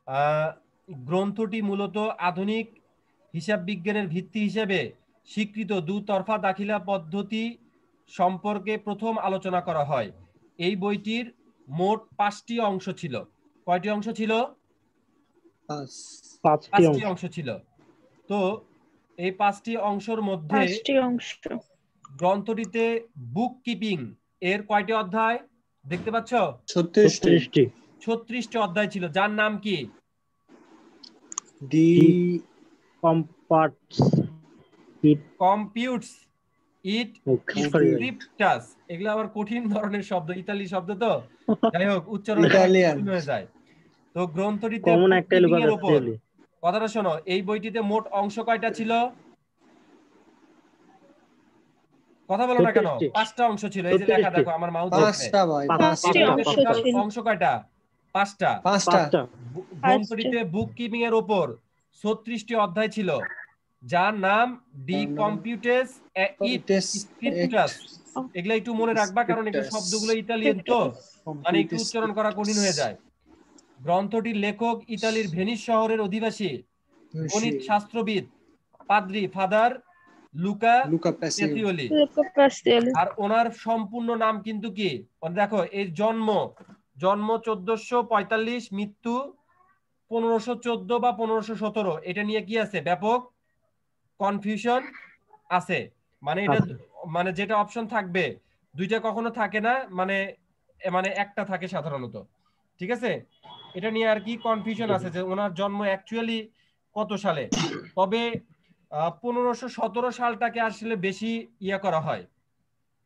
আহ, গ্রন্থটি মূলত আধুনিক হিসাব বিজ্ঞানের ভিত্তি হিসেবে স্বীকৃত দুতরফা দাখিলা পদ্ধতি সম্পর্কে প্রথম আলোচনা করা হয়। এই বইটির মোট 5টি অংশ ছিল। কয়টি অংশ ছিল? 5টি অংশ ছিল। তো এই 5টি অংশের মধ্যে 5টি অংশ। গ্রন্থটিতে বুক কিপিং এর কয়টি অধ্যায় দেখতে পাচ্ছ? 36টি। 36টি অধ্যায় ছিল। যার নাম কি? দি কম্পিউটস ইট স্ক্রিপ্টাস। এগুলো আবার কঠিন ধরনের শব্দ, ইতালি শব্দ তো, যাই হোক উচ্চারণ কঠিন হয়ে যায়। তো গ্রন্থটিতে বুককিপিং এর উপর, কথাটা শোনো, এই বইটিতে মোট অংশ কয়টা ছিল? কথা বলো না কেন? 5টা অংশ ছিল। এই যে লেখা দেখো আমার মাউস দেখবে। 5টি অংশ ছিল। অংশ কয়টা? 5টা। গ্রন্থটিতে বুককিপিং এর উপর 36টি অধ্যায় ছিল, যার নাম দি কম্পিউটাস ইট স্ক্রিপ্টাস। এগুলো একটু মনে রাখবা, কারণ একটু শব্দগুলো ইতালিয়ান তো, মানে একটু উচ্চারণ করা কঠিন হয়ে যায়। গ্রন্থটির লেখক ইতালির ভেনিস শহরের অধিবাসী গণিত শাস্ত্রবিদ পাদ্রি ফাদার লুকা পেসিওলি। আর ওনার সম্পূর্ণ নাম কিন্তু কি দেখো, এর জন্ম 1445, মৃত্যু 1514 বা 1517। এটা নিয়ে কি আছে? ব্যাপক কনফিউশন আছে। মানে এটা মানে যেটা অপশন থাকবে, দুইটা কখনো থাকে না, মানে মানে একটা থাকে সাধারণত। ঠিক আছে, এটা নিয়ে আর কি কনফিউশন আছে যে ওনার জন্ম অ্যাকচুয়ালি কত সালে। তবে 1517 সালটাকে আসলে বেশি ইয়া করা হয়,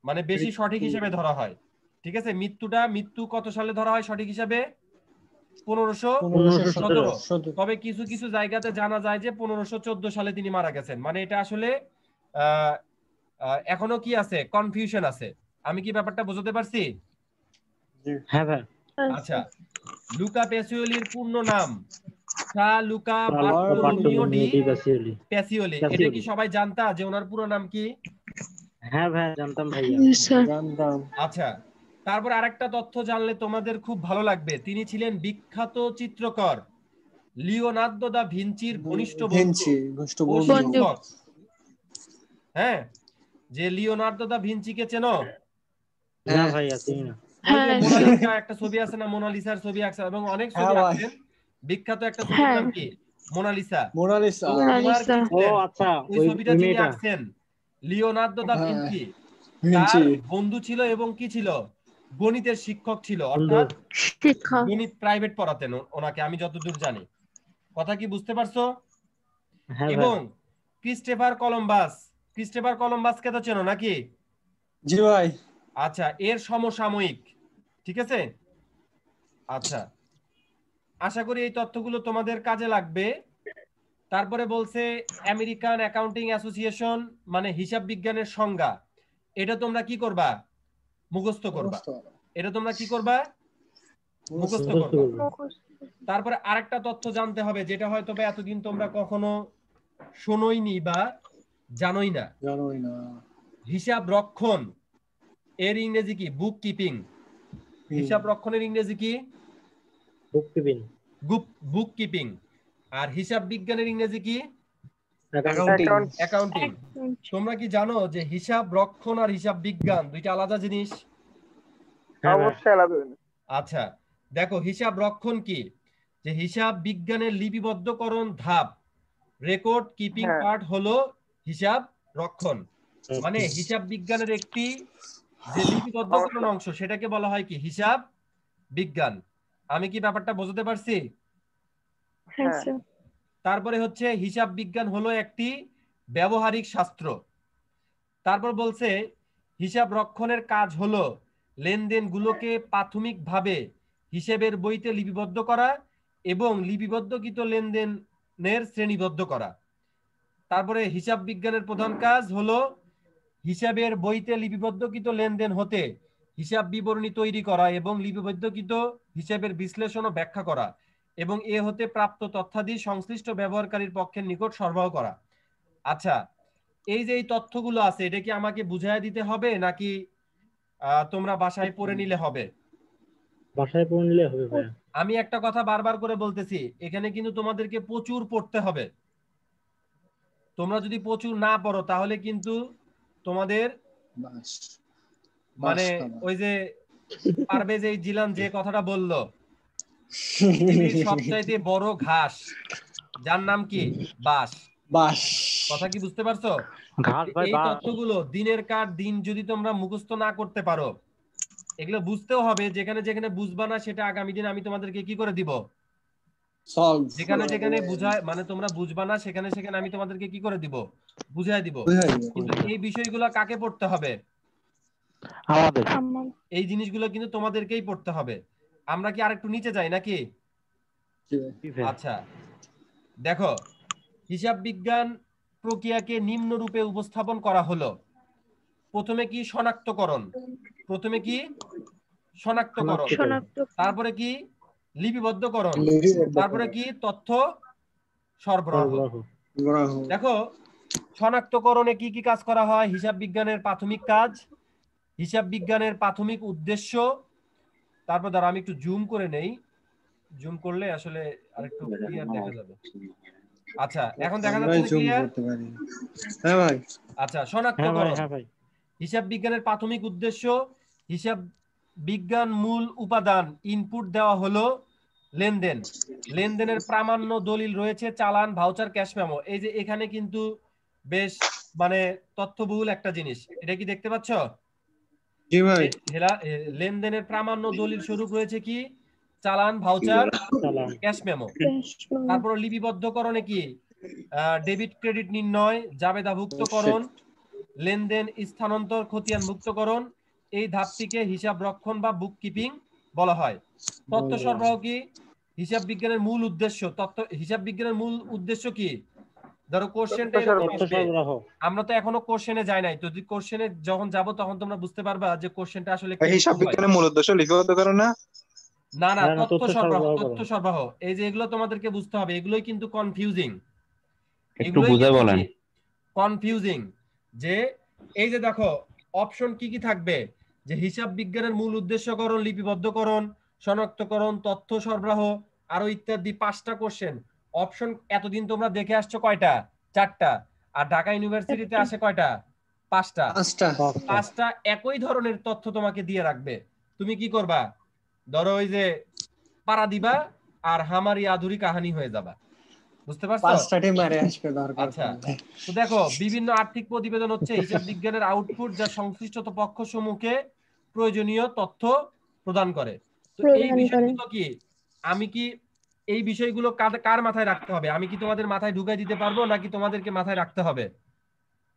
মানে বেশি সঠিক হিসেবে ধরা হয়। ঠিক আছে, মৃত্যু কত সালে ধরা হয় সঠিক হিসাবে? 1517। তবে কিছু কিছু জায়গাতে জানা যায় যে 1514 সালে তিনি মারা গেছেন। মানে এটা আসলে এখনো কি আছে, কনফিউশন আছে। আমি কি ব্যাপারটা বোঝাতে পারছি? হ্যাঁ ভাই। আচ্ছা, লুকা পেসিওলির পূর্ণ নাম লুকা বার্তোলোমিও ডি পেসিওলি। এটা কি সবাই জানতা যে ওনার পুরো নাম কি? হ্যাঁ ভাই, জানতাম ভাইয়া। আচ্ছা, তারপর আরেকটা তথ্য জানলে তোমাদের খুব ভালো লাগবে। তিনি ছিলেন বিখ্যাত চিত্রকর লিওনার্দো দা ভিঞ্চির ঘনিষ্ঠ বন্ধু। হ্যাঁ, যে লিওনার্দো দা ভিঞ্চিকে চেনো? না ভাইয়া, চিনি না। ওই যে মোনালিসা একটা ছবি আছে না, মোনালিসার ছবি আঁকছে এবং অনেক ছবি আঁকছেন। বিখ্যাত একটা ছবির নাম কি? মোনালিসা। ও আচ্ছা, ওই ছবিটা যিনি আঁকছেন লিওনার্দো দা ভিঞ্চি, তার বন্ধু ছিল এবং কি ছিল? গণিতের শিক্ষক ছিল, অর্থাৎ গণিত প্রাইভেট পড়াতেন ওনাকে, আমি যতদূর জানি। কথা কি বুঝতে পারছো? এবং ক্রিস্টোফার কলম্বাসকে তো চেনো নাকি? জি ভাই। আচ্ছা, এর সমসাময়িক। ঠিক আছে, আচ্ছা, আশা করি এই তথ্যগুলো তোমাদের কাজে লাগবে। তারপরে বলছে আমেরিকান অ্যাকাউন্টিং অ্যাসোসিয়েশন, মানে হিসাব বিজ্ঞানের সংজ্ঞা। এটা তোমরা কি করবা? মুখস্থ করবা। এটা তোমরা কি করবা? মুখস্থ করবা। তারপরে আরেকটা তথ্য জানতে হবে, যেটা হয়তো বা এতদিন তোমরা কখনো শোনোইনি বা জানোই না। হিসাব রক্ষণ এর ইংরেজি কি? বুক কিপিং। হিসাব রক্ষণের ইংরেজি কি? বুক কিপিং। আর হিসাব বিজ্ঞানের ইংরেজি কি? অ্যাকাউন্টিং। তোমরা কি জানো যে হিসাব রক্ষণ আর হিসাব বিজ্ঞান দুইটা আলাদা জিনিস? অবশ্যই আলাদা জিনিস। আচ্ছা, দেখো হিসাব রক্ষণ কি, যে হিসাব বিজ্ঞানের লিপিবদ্ধকরণ ধাপ, রেকর্ড কিপিং পার্ট হলো হিসাব রক্ষণ। মানে হিসাব বিজ্ঞানের একটি যে লিপিবদ্ধকরণ অংশ, সেটাকে বলা হয় কি? হিসাব বিজ্ঞান। আমি কি ব্যাপারটা বোঝাতে পারছি? তারপরে হচ্ছে হিসাব বিজ্ঞান হলো একটি ব্যবহারিক শাস্ত্র। তারপর বলছে হিসাব রক্ষণের কাজ হলো লেনদেনগুলোকে প্রাথমিকভাবে হিসেবের বইতে লিপিবদ্ধ করা এবং লিপিবদ্ধকৃত লেনদেনের শ্রেণীবদ্ধ করা। তারপরে হিসাব বিজ্ঞানের প্রধান কাজ হলো হিসাবের বইতে লিপিবদ্ধকৃত লেনদেন হতে হিসাব বিবরণী তৈরি করা এবং লিপিবদ্ধকৃত হিসাবের বিশ্লেষণ ও ব্যাখ্যা করা এবং এ হতে প্রাপ্ত তথ্যাদি সংশ্লিষ্ট ব্যবহারকারীর পক্ষের নিকট সরবরাহ করা। আচ্ছা, এই যে এই তথ্যগুলো আছে, এটা কি আমাকে বুঝাইয়া দিতে হবে নাকি তোমরা বাসায় পড়ে নিলে হবে? বাসায় পড়ে নিলে হবে ভাই। আমি একটা কথা বারবার করে বলতেছি, এখানে কিন্তু তোমাদেরকে প্রচুর পড়তে হবে। তোমরা যদি প্রচুর না পড়ো তাহলে কিন্তু তোমাদের মানে ওই যে পারভেজ এই জিলান যে কথাটা বললো, পৃথিবীর সবচাইতে বড় ঘাস যার নাম কি? বাঁশ। বাস। কথা কি বুঝতে পারছো? ঘাস ভাই এই বাস। তথ্যগুলো দিনের কার দিন যদি তোমরা মুখস্থ না করতে পারো, এগুলো বুঝতেও হবে। যেখানে যেখানে বুঝবা না সেটা আগামী দিন আমি তোমাদেরকে কি করে দিব, সলভ। যেখানে যেখানে বুঝায় মানে তোমরা বুঝবা না সেখানে সেখানে আমি তোমাদেরকে কি করে দিব, বুঝাই দিব। কিন্তু এই বিষয়গুলো কাকে পড়তে হবে? আমাদের। আমার এই জিনিসগুলো কিন্তু তোমাদেরকেই পড়তে হবে। আমরা কি আরেকটু নিচে যাই নাকি? আচ্ছা দেখো, হিসাব বিজ্ঞান প্রক্রিয়াকে নিম্নরূপে উপস্থাপন করা হলো। প্রথমে কি? শনাক্তকরণ। প্রথমে কি? শনাক্তকরণ। শনাক্ত তারপরে কি? লিপিবদ্ধকরণ। তারপরে কি? তথ্য সরবরাহ। দেখো, শনাক্তকরণে কি কি কাজ করা হয়? হিসাব বিজ্ঞানের প্রাথমিক কাজ, হিসাব বিজ্ঞানের প্রাথমিক উদ্দেশ্য। তারপর দ্বারা আমি একটু জুম করে নেই, জুম করলে আসলে আরেকটু ক্লিয়ার দেখা যাবে। আচ্ছা এখন দেখা যাচ্ছে ক্লিয়ার? হ্যাঁ ভাই। আচ্ছা, হ্যাঁ ভাই, শনাক্তকরণ। হ্যাঁ ভাই। হিসাব বিজ্ঞানের প্রাথমিক উদ্দেশ্য, হিসাব বিজ্ঞান মূল উপাদান। ইনপুট দেওয়া হলো লেনদেন। লেনদেনের প্রামাণ্য দলিল রয়েছে চালান, ভাউচার, ক্যাশ মেমো। এই যে এখানে কিন্তু বেশ মানে তথ্যবহুল একটা জিনিস, এটা কি দেখতে পাচ্ছ? জি ভাই। লেনদেনের প্রামাণ্য দলিল স্বরূপ রয়েছে কি? চালান, ভাউচার, চালান। Cash memo. ক্যাশ মেমো, তারপর লিপিবদ্ধকরণে কি? ডেবিট ক্রেডিট নির্ণয়, জাবেদাভুক্তকরণ, লেনদেন স্থানান্তর, খতিয়ান মুক্তকরণ। এই ধাপটিকে হিসাব রক্ষণ বা বুক কিপিং বলা হয়। তথ্য সরবরাহ কি? হিসাব বিজ্ঞানের মূল উদ্দেশ্য। হিসাব বিজ্ঞানের মূল উদ্দেশ্য কি? ধরো কোশ্চেনটা এরকম তথ্য আসবে, সরবরাহ। আমরা তো এখনো কোশ্চেনে যাই নাই, তো যদি কোশ্চেনে যখন যাব তখন তোমরা বুঝতে পারবা যে কোশ্চেনটা আসলে কি হিসাব হয়। বিজ্ঞানের মূল উদ্দেশ্য লিপিবদ্ধকরণ না? না না, না, তথ্য সরবরাহ, সরবরাহ তথ্য করো। সরবরাহ। এই যে এগুলো তোমাদেরকে বুঝতে হবে, এগুলোই কিন্তু কনফিউজিং। একটু বুঝায় বলেন। কনফিউজিং যে এই যে দেখো অপশন কি কি থাকবে, যে হিসাব বিজ্ঞানের মূল উদ্দেশ্যকরণ, লিপিবদ্ধকরণ, শনাক্তকরণ, তথ্য সরবরাহ, আরো ইত্যাদি। 5টা কোশ্চেন অপশন। এতদিন তোমরা দেখে আসছো কয়টা? 4টা। আর ঢাকা ইউনিভার্সিটিতে আসে কয়টা? 5টা। 5টা একই ধরনের তথ্য তোমাকে দিয়ে রাখবে। তুমি কি করবা? ধরো ওই যে পাড়া দিবা আর হামারি আধুরি কাহানি হয়ে যাবা। বুঝতে পারছো? 5টাতে মারে আসবে দরকার আচ্ছা, পড়লে। তো দেখো বিভিন্ন আর্থিক প্রতিবেদন হচ্ছে হিসাব বিজ্ঞানের আউটপুট, যা সংশ্লিষ্ট পক্ষ সমূহকে প্রয়োজনীয় তথ্য প্রদান করে। তো এই প্রদান করে। বিষয়গুলো কি আমি কি এই বিষয়গুলো কার মাথায় রাখতে হবে? আমি কি তোমাদের মাথায় ঢুকাই দিতে পারবো নাকি তোমাদেরকে মাথায় রাখতে হবে?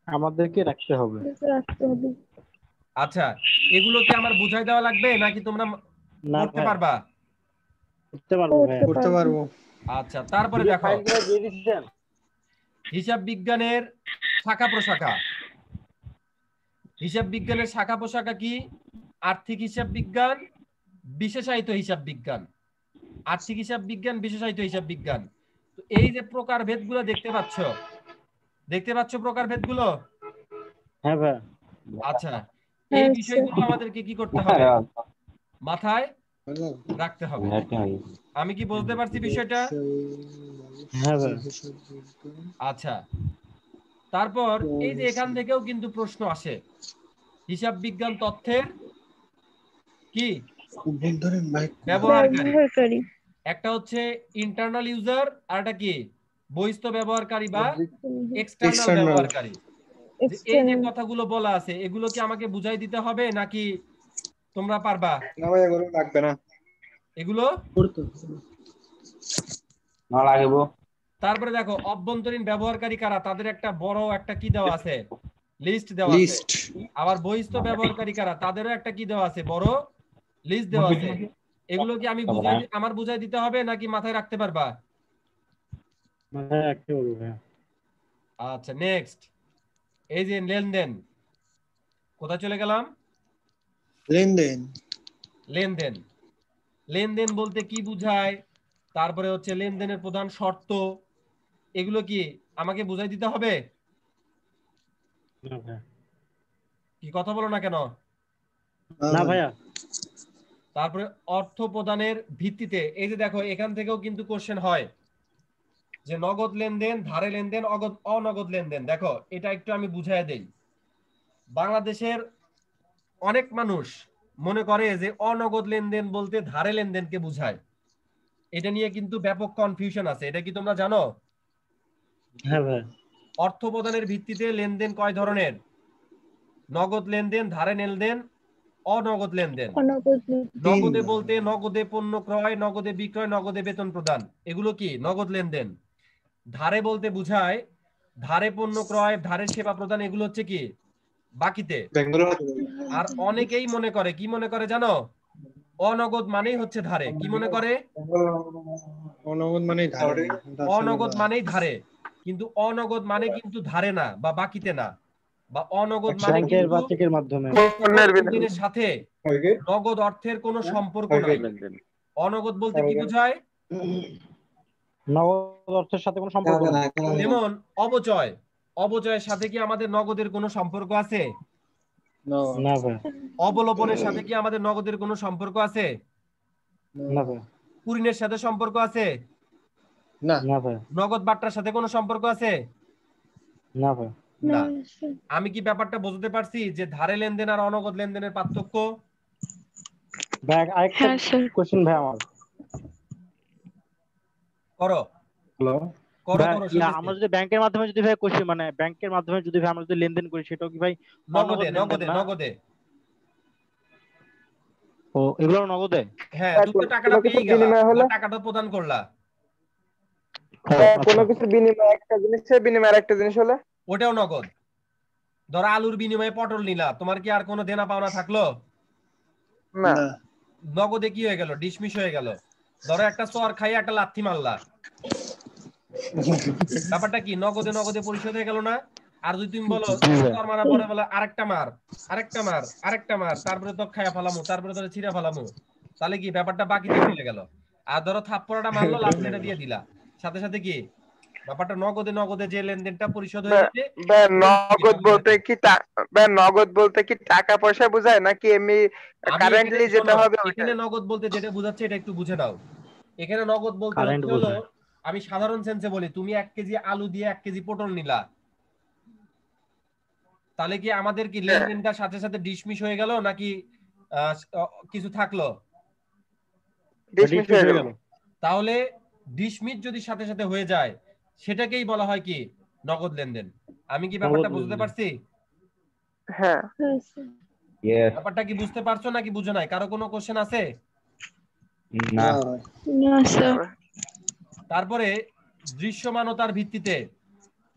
আমাদেরকে রাখতে হবে। রাখতে হবে। আচ্ছা, এগুলো কি আমার বুঝাই দেওয়া লাগবে নাকি তোমরা না পড়তে ভাই, পারবা? করতে পারবো ভাই। করতে পারবো। আচ্ছা, তারপরে দেখো ফাইলগুলো দিয়ে দিচ্ছেন। হিসাব বিজ্ঞানের শাখা প্রশাখা। হিসাব বিজ্ঞানের শাখা প্রশাখা কি? আর্থিক হিসাব বিজ্ঞান, বিশেষায়িত হিসাব বিজ্ঞান। আর্থিক হিসাব বিজ্ঞান, বিশেষায়িত হিসাব বিজ্ঞান। তো এই যে প্রকারভেদগুলো দেখতে পাচ্ছ, প্রকারভেদগুলো? হ্যাঁ ভাই। আচ্ছা, এই বিষয়গুলো আমাদেরকে কি করতে হবে? মাথায় রাখতে হবে। আমি কি বুঝতে পারছি বিষয়টা? হ্যাঁ ভাই। আচ্ছা, তারপর এই যে এখান থেকেও কিন্তু প্রশ্ন আসে, হিসাব বিজ্ঞান তথ্যের কি ব্যবহারকারী। ব্যবহারকারী, একটা হচ্ছে ইন্টারনাল ইউজার আর একটা কি বহিস্থ ব্যবহারকারী বা এক্সটার্নাল ব্যবহারকারী। যে এই যে কথাগুলো বলা আছে এগুলো কি আমাকে বুঝাই দিতে হবে নাকি তোমরা পারবা? না ভাই, এগুলো লাগবে না। এগুলো না লাগবে। তারপরে দেখো অভ্যন্তরীণ ব্যবহারকারী কারা, তাদের একটা বড় একটা কি দেওয়া আছে, লিস্ট দেওয়া আছে। আবার বহিস্থ ব্যবহারকারী কারা, তাদেরও একটা কি দেওয়া আছে, বড় লিস্ট দেওয়া আছে। এগুলো কি আমি আমার বুঝাই দিতে হবে নাকি মাথায় রাখতে পারবা? মাথায় রাখতে পারবো ভাই। আচ্ছা, নেক্সট এই যে লেনদেন। কোথায় চলে গেলাম? লেনদেন। লেনদেন। লেনদেন বলতে কি বুঝায়, তারপরে হচ্ছে লেনদেনের প্রধান শর্ত, এগুলো কি আমাকে বুঝাই দিতে হবে? না ভাই। কি কথা বলো না কেন? না ভাইয়া। তারপরে অর্থ প্রদানের ভিত্তিতে, এই যে দেখো এখান থেকেও কিন্তু কোশ্চেন হয় যে নগদ লেনদেন, ধারে লেনদেন, অনগদ লেনদেন। দেখো এটা একটু আমি বুঝাই দেই। বাংলাদেশের অনেক মানুষ মনে করে যে অনগদ লেনদেন বলতে ধারে লেনদেনকে বোঝায়। এটা নিয়ে কিন্তু ব্যাপক কনফিউশন আছে। এটা কি তোমরা জানো? হ্যাঁ ভাই। অর্থ প্রদানের ভিত্তিতে লেনদেন কয় ধরনের? নগদ লেনদেন, ধারে লেনদেন, অনগদ লেনদেন। অনগদ নগদে বলতে নগদে পণ্য ক্রয়, নগদে বিক্রয়, নগদে বেতন প্রদান, এগুলো কি নগদ লেনদেন। ধারে বলতে বুঝায় ধারে পণ্য ক্রয়, ধারে সেবা প্রদান, এগুলো হচ্ছে কি বাকিতে। বেঙ্গলের আর অনেকেই মনে করে, কি মনে করে জানো, অনগদ মানেই হচ্ছে ধারে। কি মনে করে? অনগদ মানে ধারে। অনগদ মানেই ধারে, কিন্তু অনগদ মানে কিন্তু ধারে না বা বাকিতে না, বা অনগদ মানে ব্যাংকের বা কিন্তু চেকের মাধ্যমে। লেনদেনের সাথে নগদ অর্থের কোনো সম্পর্ক নাই। অনগদ বলতে কি বোঝায়? নগদ অর্থের সাথে কোনো সম্পর্ক নেই। যেমন অবচয়, অবচয়ের সাথে কি আমাদের নগদের কোনো সম্পর্ক আছে? না ভাই। অবলোপনের সাথে কি আমাদের নগদের কোনো সম্পর্ক আছে? না ভাই। কুরিনের সাথে সম্পর্ক আছে? না। না ভাই। নগদ বাট্টার সাথে কোনো সম্পর্ক আছে? না ভাই। না। আমি কি ব্যাপারটা বুঝতে পারছি যে ধারে লেনদেন আর অনগদ লেনদেনের পার্থক্য? ভাই আরেকটা কোশ্চেন ভাই আমার। করো হ্যালো। করো করো, আমরা যদি ব্যাংকের মাধ্যমে যদি ভাই কোশ্চেন মানে ব্যাংকের মাধ্যমে যদি ভাই আমরা যদি লেনদেন করি সেটাও কি ভাই নগদে নগদে নগদে। ও এগুলো নগদে? হ্যাঁ, তুমি তো টাকাটা পেয়ে গেলা, টাকাটা প্রদান করলা। কোনো কিছুর বিনিময়ে একটা জিনিসের বিনিময়ে আরেকটা জিনিস হলে ওটাও নগদ। ধরো আলুর বিনিময়ে পটল নিলা, তোমার কি আর কোনো দেনা পাওনা থাকলো? না। নগদে কি হয়ে গেল? ডিসমিস হয়ে গেল। ধরো একটা চর খাইয়ে একটা লাথি মারলা, ব্যাপারটা কি নগদে নগদে পরিশোধ হয়ে গেল না? আর যদি তুমি বলো চর মারা পরে বলে আরেকটা মার, আরেকটা মার, আরেকটা মার, তারপরে তো খাইয়া ফেলামু, তারপরে তো ছিঁড়া ফেলামু, তাহলে কি ব্যাপারটা বাকিতে চলে গেল। আর ধরো থাপ্পড়াটা মারলো, লাথিটা দিয়ে দিলা, সাথে সাথে কি ব্যাপারটা নগদে নগদে যে লেনদেনটা পরিশোধ হয়ে যাবে। নগদ বলতে কি টাকা পয়সা বোঝায় নাকি এমনি কারেন্টলি যেটা হবে? এখানে নগদ বলতে যেটা বোঝাচ্ছে এটা একটু বুঝে নাও। এখানে নগদ বলতে হলো, আমি সাধারণ সেন্সে বলি, তুমি 1 কেজি আলু দিয়ে 1 কেজি পটল নিলা, তাহলে কি আমাদের কি লেনদেনটা সাথে সাথে ডিসমিস হয়ে গেল নাকি কিছু থাকলো? ডিসমিস হয়ে গেল। তাহলে ডিসমিস যদি সাথে সাথে হয়ে যায় সেটাকেই বলা হয় কি নগদ লেনদেন। আমি কি ব্যাপারটা বুঝতে পারছি? হ্যাঁ। ব্যাপারটা কি বুঝতে পারছো নাকি বুঝো নাই? কারো কোনো কোশ্চেন আছে? না। তারপরে দৃশ্যমানতার ভিত্তিতে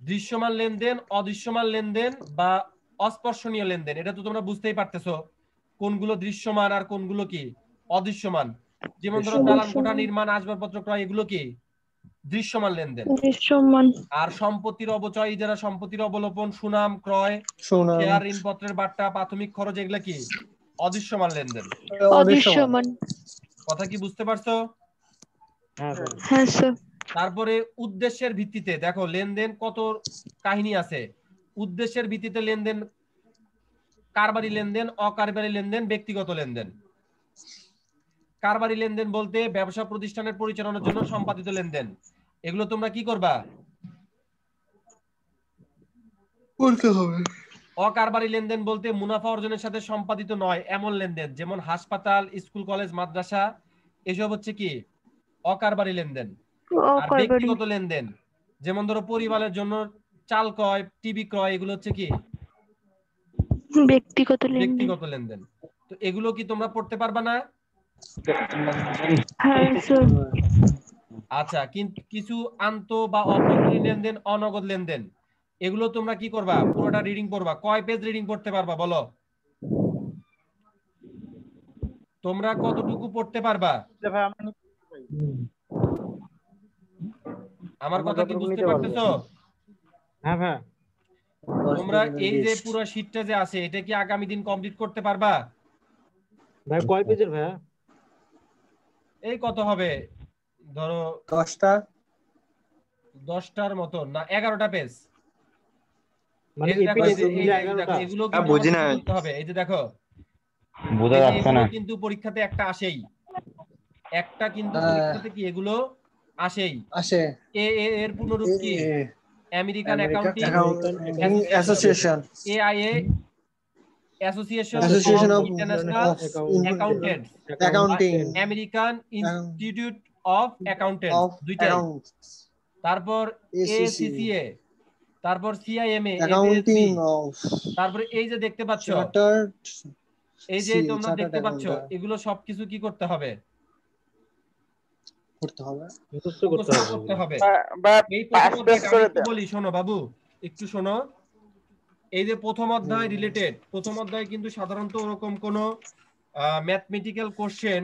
দৃশ্যমান লেনদেন, অদৃশ্যমান লেনদেন বা অস্পর্শনীয় লেনদেন, এটা তো তোমরা বুঝতেই পারতেছো কোনগুলো দৃশ্যমান আর কোনগুলো কি অদৃশ্যমান। যেমন ধরো দালান কোঠা নির্মাণ, আসবাবপত্র ক্রয়, এগুলো কি দৃশ্যমান লেনদেন। আর সম্পত্তির অবচয়, যারা সম্পত্তির অবলোপন, সুনাম ক্রয়, শেয়ার, ঋণপত্রের বাট্টা, প্রাথমিক খরচ, এগুলো কি অদৃশ্যমান লেনদেন। অদৃশ্যমান। কথা কি বুঝতে পারছো? হ্যাঁ স্যার। তারপরে উদ্দেশ্যের ভিত্তিতে দেখো লেনদেন কত কাহিনী আছে। উদ্দেশ্যের ভিত্তিতে লেনদেন কারবারি লেনদেন, অকারবারি লেনদেন, ব্যক্তিগত লেনদেন। কারবারি লেনদেন বলতে ব্যবসা প্রতিষ্ঠানের পরিচালনার জন্য সম্পাদিত লেনদেন। এগুলো তোমরা কি করবা? করতে হবে। অকারবারি লেনদেন বলতে মুনাফা অর্জনের সাথে সম্পাদিত নয় এমন লেনদেন, যেমন হাসপাতাল, স্কুল, কলেজ, মাদ্রাসা, এসব হচ্ছে কি অকারবারি লেনদেন। আর ব্যক্তিগত লেনদেন যেমন ধরো পরিবারের জন্য চাল ক্রয়, টিভি ক্রয়, এগুলো হচ্ছে কি ব্যক্তিগত লেনদেন। তো এগুলো কি তোমরা পড়তে পারবা না? আচ্ছা, কিন্তু কিছু আন্ত বা অভ্যন্তরীণ লেনদেন, অনগদ লেনদেন, এগুলো তোমরা কি করবা? পুরোটা রিডিং করবা। কয় পেজ রিডিং করতে পারবা বলো? তোমরা কতটুকু পড়তে পারবা? আমার কথা কি বুঝতে পারতেছো? হ্যাঁ ভাই। তোমরা এই যে পুরো শীটটা যে আছে এটা কি আগামী দিন কমপ্লিট করতে পারবা? ভাই কয় পেজের ভাই? এই কত হবে, ধরো 10টার মতো না, 11টা পেজ। মানে এগুলো কি করতে হবে? এই যে দেখো বোঝা এই যে যাচ্ছে এগুলো না। কিন্তু পরীক্ষাতে একটা আসেই, একটা কিন্তু পরীক্ষাতে কি এগুলো আসেই। আসে এর পুনরূপ কি? American accounting association AIA, association of association of international accountants, accounting American institute of accountants, of দুইটাই। অ্যাকাউন্টস তারপর ACCA ACCA, তারপর CIMA, অ্যাকাউন্টিং FASB, অফ তারপরে এই যে দেখতে পাচ্ছ, চার্টার্ড এই যে তোমরা চার্টার্ড দেখতে পাচ্ছ, অ্যাকাউন্ট্যান্ট এগুলো সবকিছু কি করতে হবে? করতে হবে মুখস্থ মুখস্থ করতে হবে করতে হবে। বা এই পাস প্রথম পেস অধ্যায়টা আমি করে একটু দেন। বলি, শোনো বাবু, একটু শোনো। এই যে প্রথম অধ্যায় রিলেটেড, প্রথম অধ্যায় কিন্তু সাধারণত ওরকম কোনো ম্যাথমেটিক্যাল কোশ্চেন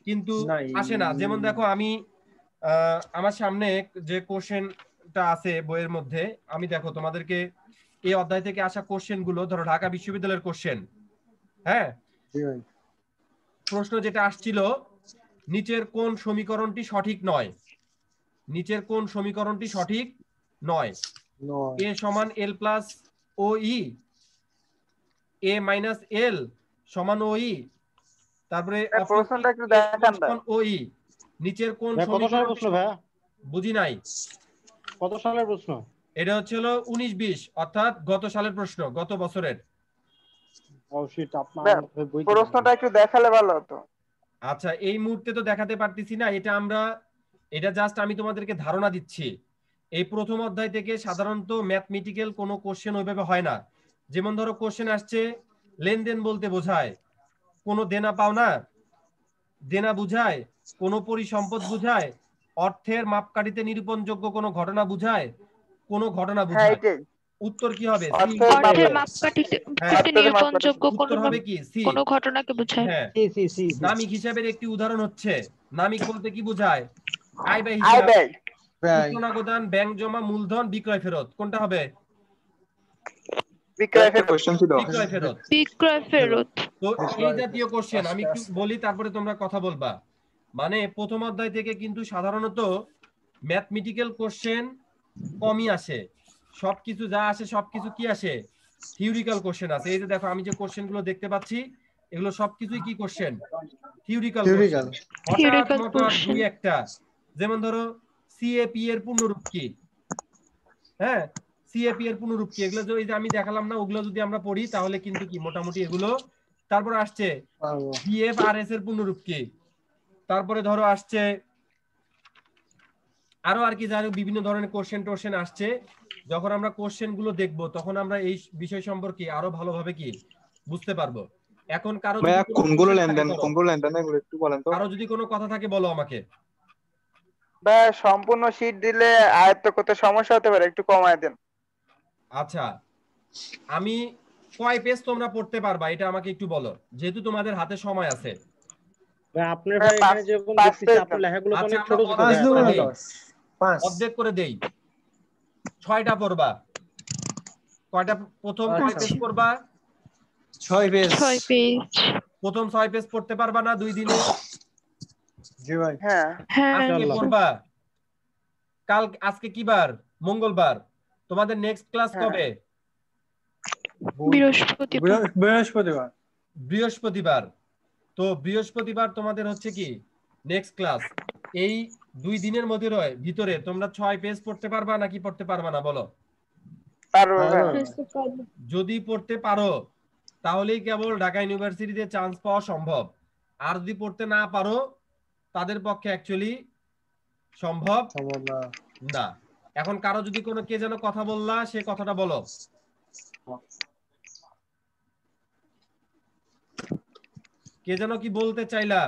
কিন্তু নাই। আসে না। যেমন দেখো আমি আমার সামনে যে কোশ্চেনটা আছে বইয়ের মধ্যে, আমি দেখো তোমাদেরকে এই অধ্যায় থেকে আসা কোশ্চেন গুলো, ধরো ঢাকা বিশ্ববিদ্যালয়ের কোশ্চেন, হ্যাঁ, জি ভাই প্রশ্ন যেটা আসছিল, নিচের কোন সমীকরণটি সঠিক নয়, নিচের কোন সমীকরণটি সঠিক নয়? নয় এ সমান এল প্লাস ও ই, এ মাইনাস এল সমান ও ই, তারপরে প্রশ্নটা একটু দেখান ভাই। ও ই, নিচের কোন ভাই কত সালের প্রশ্ন ভাই? বুঝি নাই। কত সালের প্রশ্ন? এটা হচ্ছে হলো 19-20, অর্থাৎ গত সালের প্রশ্ন, গত বছরের। ও শিট, আপনার বই প্রশ্নটা একটু দেখালে ভালো হতো। আচ্ছা, এই মুহূর্তে তো দেখাতে পারতেছি না, এটা জাস্ট আমি তোমাদেরকে ধারণা দিচ্ছি। এই প্রথম অধ্যায় থেকে সাধারণত ম্যাথমেটিক্যাল কোনো কোশ্চেন ওইভাবে হয় না। যেমন ধরো কোশ্চেন আসছে, লেনদেন বলতে বোঝায় কোনো দেনা পাওনা, দেনা বুঝায় কোনো পরিসম্পদ বুঝায়, অর্থের মাপকাঠিতে নিরূপণযোগ্য কোনো ঘটনা বুঝায়, কোনো ঘটনা হ্যাঁ বুঝায়। এটাই, উত্তর কি হবে? সি। অর্থের মাপকাঠিতে হ্যাঁ, নিরূপণযোগ্য উত্তর হবে কি? সি। কোনো ঘটনাকে বোঝায়। হ্যাঁ, সি সি সি। নামিক হিসাবের একটি উদাহরণ হচ্ছে, নামিক বলতে কি বোঝায়? আয় ব্যয় আই হিসাব, ব্যয়, ভাই সূচনাগদান, ব্যাংক জমা, মূলধন, বিক্রয় ফেরত। কোনটা হবে? বিক্রয় একটা ফেরত। কোশ্চেন ছিল বিক্রয় ফেরত। বিক্রয় ফেরত। তো এই জাতীয় কোশ্চেন আমি একটু বলি, তারপরে তোমরা কথা বলবা। মানে প্রথম অধ্যায় থেকে কিন্তু সাধারণত ম্যাথমেটিক্যাল কোশ্চেন কমই আসে, সবকিছু যা আসে সবকিছু কি আসে? থিওরিক্যাল কোশ্চেন আছে। এই যে দেখো আমি যে কোশ্চেন গুলো দেখতে পাচ্ছি, এগুলো সবকিছুই কি কোশ্চেন? Theoretical question. হঠাৎ Theoretical হঠাৎ question. দুই একটা, যেমন ধরো সিএপি এর পূর্ণরূপ কি? হ্যাঁ, সিএপি এর পূর্ণরূপ কি? এগুলো এই যে আমি দেখালাম না, ওগুলো যদি আমরা পড়ি তাহলে কিন্তু কি মোটামুটি এগুলো। তারপর আসছে বিএফআরএস এর পূর্ণরূপ কি? তারপরে ধরো আসছে আরো আর কি জানো, বিভিন্ন ধরনের কোশ্চেন আসছে। যখন আমরা কোশ্চেন গুলো দেখবো তখন আমরা এই বিষয় সম্পর্কে আরো ভালোভাবে কি বুঝতে পারবো। এখন কারো যদি ভাইয়া কোনো কোনগুলো question থাকে লেনদেন, ধরো, কোনগুলো লেনদেন এগুলো একটু বলেন তো। কারো যদি কোনো কথা থাকে বলো আমাকে। বা সম্পূর্ণ শীট দিলে আয়ত্ত করতে সমস্যা হতে পারে, একটু কমায় দেন। আচ্ছা, আমি কয় পেজ তোমরা পড়তে পারবা এটা আমাকে একটু বলো, যেহেতু তোমাদের হাতে সময় আছে। ভাই আপনার ভাই এখানে যেরকম দেখতেছি আপনার লেখাগুলো তো আচ্ছা, অনেক ছোট ছোট আমরা ভাই। অর্ধেক করে দেই, 6টা পড়বা। কয়টা? প্রথম 6 পেজ পড়বা। 6 পেজ। 6 পেজ। প্রথম 6 পেজ পড়তে পারবা না 2 দিনে? জি ভাই হ্যাঁ হ্যাঁ, আজকে পড়বা। আজকে কি বার? মঙ্গলবার। তোমাদের নেক্সট ক্লাস কবে? বৃহস্পতিবার। বৃহস্পতিবার। বৃহস্পতিবার। তো বৃহস্পতিবার তোমাদের হচ্ছে কি নেক্সট ক্লাস। এই 2 দিনের মধ্যে ভিতরে তোমরা 6 পেজ পড়তে পারবা নাকি পড়তে পারবা না বলো? পারবো ভাই। যদি পড়তে পারো তাহলেই কেবল ঢাকা ইউনিভার্সিটিতে চান্স পাওয়া সম্ভব। আর যদি পড়তে না পারো তাদের পক্ষে অ্যাকচুয়ালি সম্ভব না। এখন কারো যদি কোনো, কে যেন কথা বললা, সে কথাটা বলো। কে যেন কি বলতে চাইলা?